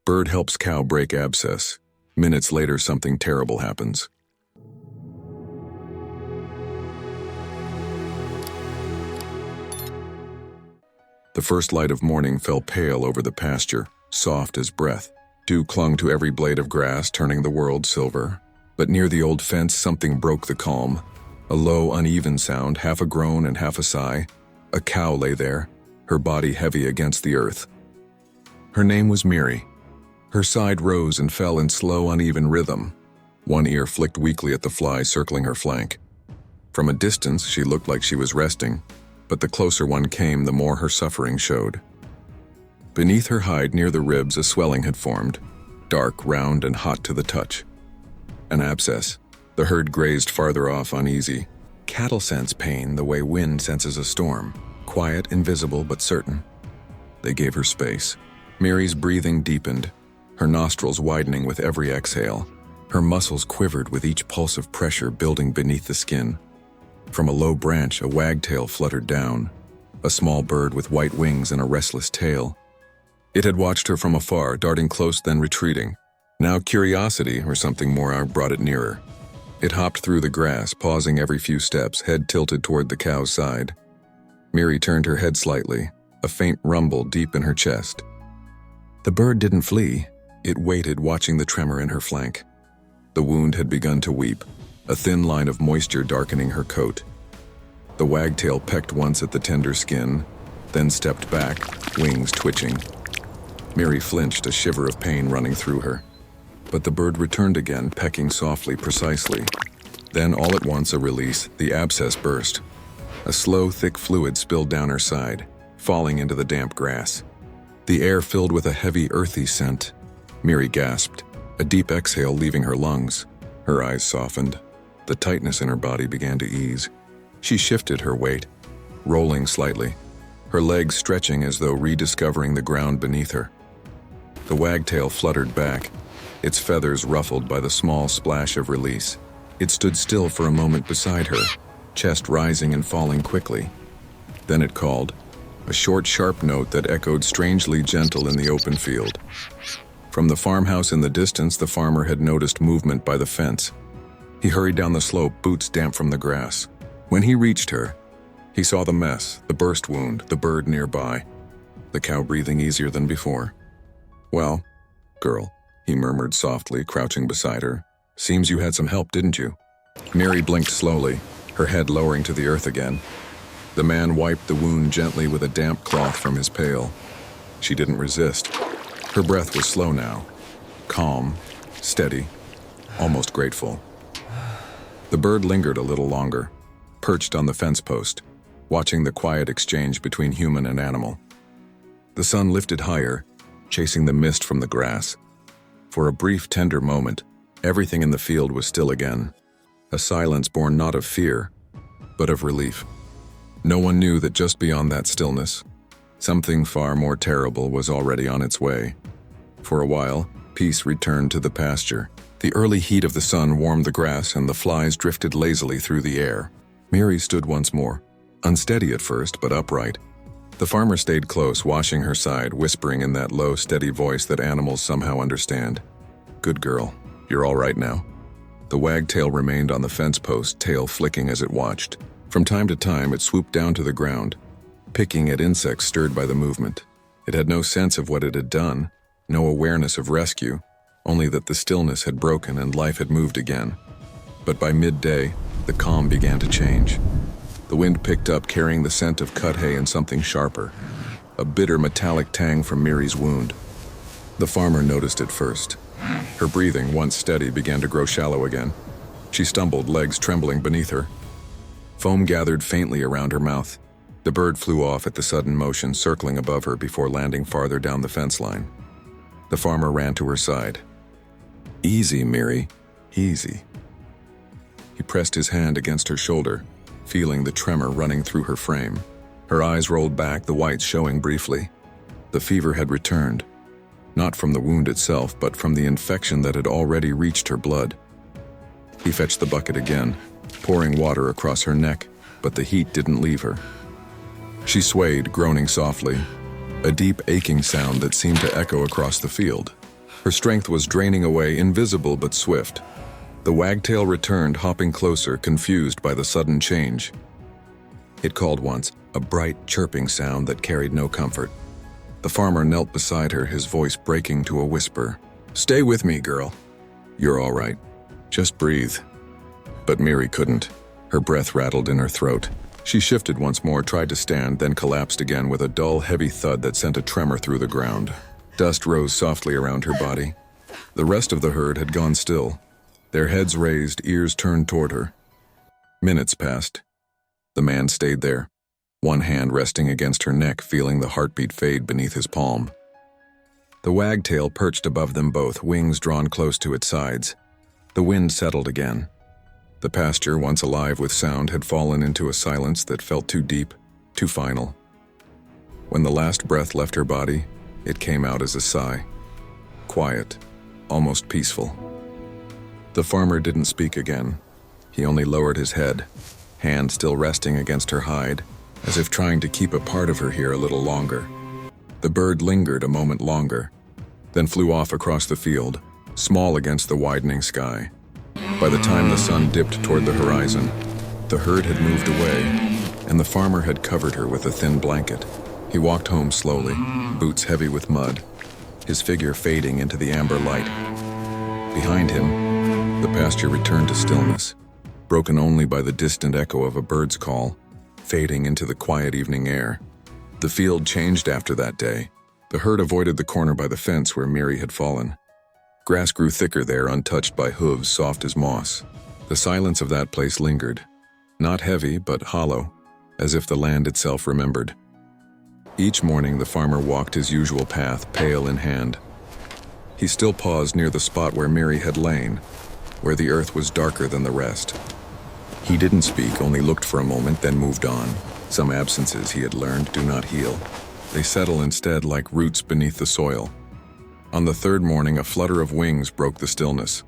Bird helps cow break abscess. Minutes later, something terrible happens. The first light of morning fell pale over the pasture, soft as breath. Dew clung to every blade of grass, turning the world silver. But near the old fence, something broke the calm. A low, uneven sound, half a groan and half a sigh. A cow lay there, her body heavy against the earth. Her name was Miri. Her side rose and fell in slow, uneven rhythm. One ear flicked weakly at the fly circling her flank. From a distance, she looked like she was resting, but the closer one came, the more her suffering showed. Beneath her hide, near the ribs, a swelling had formed, dark, round, and hot to the touch. An abscess. The herd grazed farther off, uneasy. Cattle sense pain the way wind senses a storm, quiet, invisible, but certain. They gave her space. Miri's breathing deepened, her nostrils widening with every exhale. Her muscles quivered with each pulse of pressure building beneath the skin. From a low branch, a wagtail fluttered down, a small bird with white wings and a restless tail. It had watched her from afar, darting close then retreating. Now curiosity, or something more, brought it nearer. It hopped through the grass, pausing every few steps, head tilted toward the cow's side. Miri turned her head slightly, a faint rumble deep in her chest. The bird didn't flee. It waited, watching the tremor in her flank. The wound had begun to weep, a thin line of moisture darkening her coat. The wagtail pecked once at the tender skin, then stepped back, wings twitching. Miri flinched, a shiver of pain running through her. But the bird returned again, pecking softly, precisely. Then, all at once, a release, the abscess burst. A slow, thick fluid spilled down her side, falling into the damp grass. The air filled with a heavy, earthy scent. Miri gasped, a deep exhale leaving her lungs. Her eyes softened. The tightness in her body began to ease. She shifted her weight, rolling slightly, her legs stretching as though rediscovering the ground beneath her. The wagtail fluttered back, its feathers ruffled by the small splash of release. It stood still for a moment beside her, chest rising and falling quickly. Then it called, a short, sharp note that echoed strangely gentle in the open field. From the farmhouse in the distance, the farmer had noticed movement by the fence. He hurried down the slope, boots damp from the grass. When he reached her, he saw the mess, the burst wound, the bird nearby, the cow breathing easier than before. "Well, girl," he murmured softly, crouching beside her. "Seems you had some help, didn't you?" Miri blinked slowly, her head lowering to the earth again. The man wiped the wound gently with a damp cloth from his pail. She didn't resist. Her breath was slow now, calm, steady, almost grateful. The bird lingered a little longer, perched on the fence post, watching the quiet exchange between human and animal. The sun lifted higher, chasing the mist from the grass. For a brief, tender moment, everything in the field was still again, a silence born not of fear, but of relief. No one knew that just beyond that stillness, something far more terrible was already on its way. For a while, peace returned to the pasture. The early heat of the sun warmed the grass and the flies drifted lazily through the air. Miri stood once more, unsteady at first, but upright. The farmer stayed close, washing her side, whispering in that low, steady voice that animals somehow understand. "Good girl, you're all right now." The wagtail remained on the fence post, tail flicking as it watched. From time to time, it swooped down to the ground, picking at insects stirred by the movement. It had no sense of what it had done, no awareness of rescue, only that the stillness had broken and life had moved again. But by midday, the calm began to change. The wind picked up, carrying the scent of cut hay and something sharper, a bitter metallic tang from Miri's wound. The farmer noticed it first. Her breathing, once steady, began to grow shallow again. She stumbled, legs trembling beneath her. Foam gathered faintly around her mouth. The bird flew off at the sudden motion, circling above her before landing farther down the fence line. The farmer ran to her side. "Easy, Miri, easy." He pressed his hand against her shoulder, feeling the tremor running through her frame. Her eyes rolled back, the whites showing briefly. The fever had returned, not from the wound itself, but from the infection that had already reached her blood. He fetched the bucket again, pouring water across her neck, but the heat didn't leave her. She swayed, groaning softly, a deep aching sound that seemed to echo across the field. Her strength was draining away, invisible but swift. The wagtail returned, hopping closer, confused by the sudden change. It called once, a bright, chirping sound that carried no comfort. The farmer knelt beside her, his voice breaking to a whisper. "Stay with me, girl. You're all right. Just breathe." But Miri couldn't. Her breath rattled in her throat. She shifted once more, tried to stand, then collapsed again with a dull, heavy thud that sent a tremor through the ground. Dust rose softly around her body. The rest of the herd had gone still, their heads raised, ears turned toward her. Minutes passed. The man stayed there, one hand resting against her neck, feeling the heartbeat fade beneath his palm. The wagtail perched above them both, wings drawn close to its sides. The wind settled again. The pasture, once alive with sound, had fallen into a silence that felt too deep, too final. When the last breath left her body, it came out as a sigh. Quiet, almost peaceful. The farmer didn't speak again. He only lowered his head, hand still resting against her hide, as if trying to keep a part of her here a little longer. The bird lingered a moment longer, then flew off across the field, small against the widening sky. By the time the sun dipped toward the horizon, the herd had moved away, and the farmer had covered her with a thin blanket. He walked home slowly, boots heavy with mud, his figure fading into the amber light. Behind him, the pasture returned to stillness, broken only by the distant echo of a bird's call, fading into the quiet evening air. The field changed after that day. The herd avoided the corner by the fence where Miri had fallen. Grass grew thicker there, untouched by hooves soft as moss. The silence of that place lingered, not heavy but hollow, as if the land itself remembered. Each morning the farmer walked his usual path, pail in hand. He still paused near the spot where Miri had lain, where the earth was darker than the rest. He didn't speak, only looked for a moment, then moved on. Some absences, he had learned, do not heal. They settle instead like roots beneath the soil. On the third morning, a flutter of wings broke the stillness.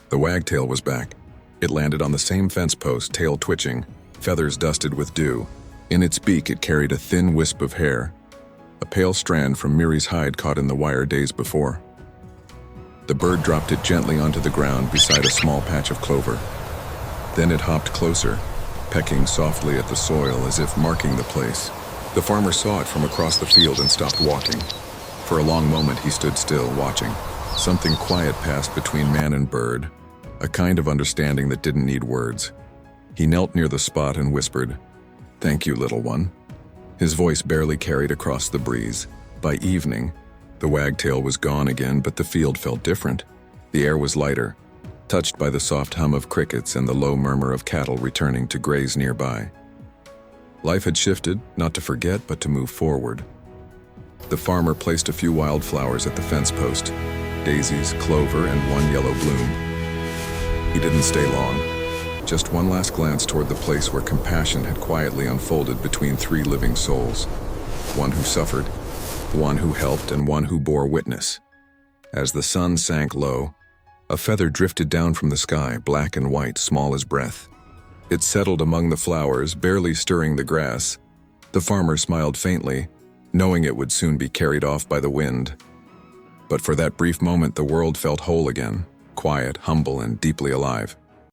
The wagtail was back. It landed on the same fence post, tail twitching, feathers dusted with dew. In its beak it carried a thin wisp of hair, a pale strand from Miri's hide caught in the wire days before. The bird dropped it gently onto the ground beside a small patch of clover. Then it hopped closer, pecking softly at the soil as if marking the place. The farmer saw it from across the field and stopped walking. For a long moment he stood still, watching. Something quiet passed between man and bird, a kind of understanding that didn't need words. He knelt near the spot and whispered, "Thank you, little one." His voice barely carried across the breeze. By evening, the wagtail was gone again, but the field felt different. The air was lighter, touched by the soft hum of crickets and the low murmur of cattle returning to graze nearby. Life had shifted, not to forget, but to move forward. The farmer placed a few wildflowers at the fence post, daisies, clover, and one yellow bloom. He didn't stay long, just one last glance toward the place where compassion had quietly unfolded between three living souls, one who suffered, one who helped, and one who bore witness. As the sun sank low, a feather drifted down from the sky, black and white, small as breath. It settled among the flowers, barely stirring the grass. The farmer smiled faintly, knowing it would soon be carried off by the wind. But for that brief moment, the world felt whole again, quiet, humble, and deeply alive.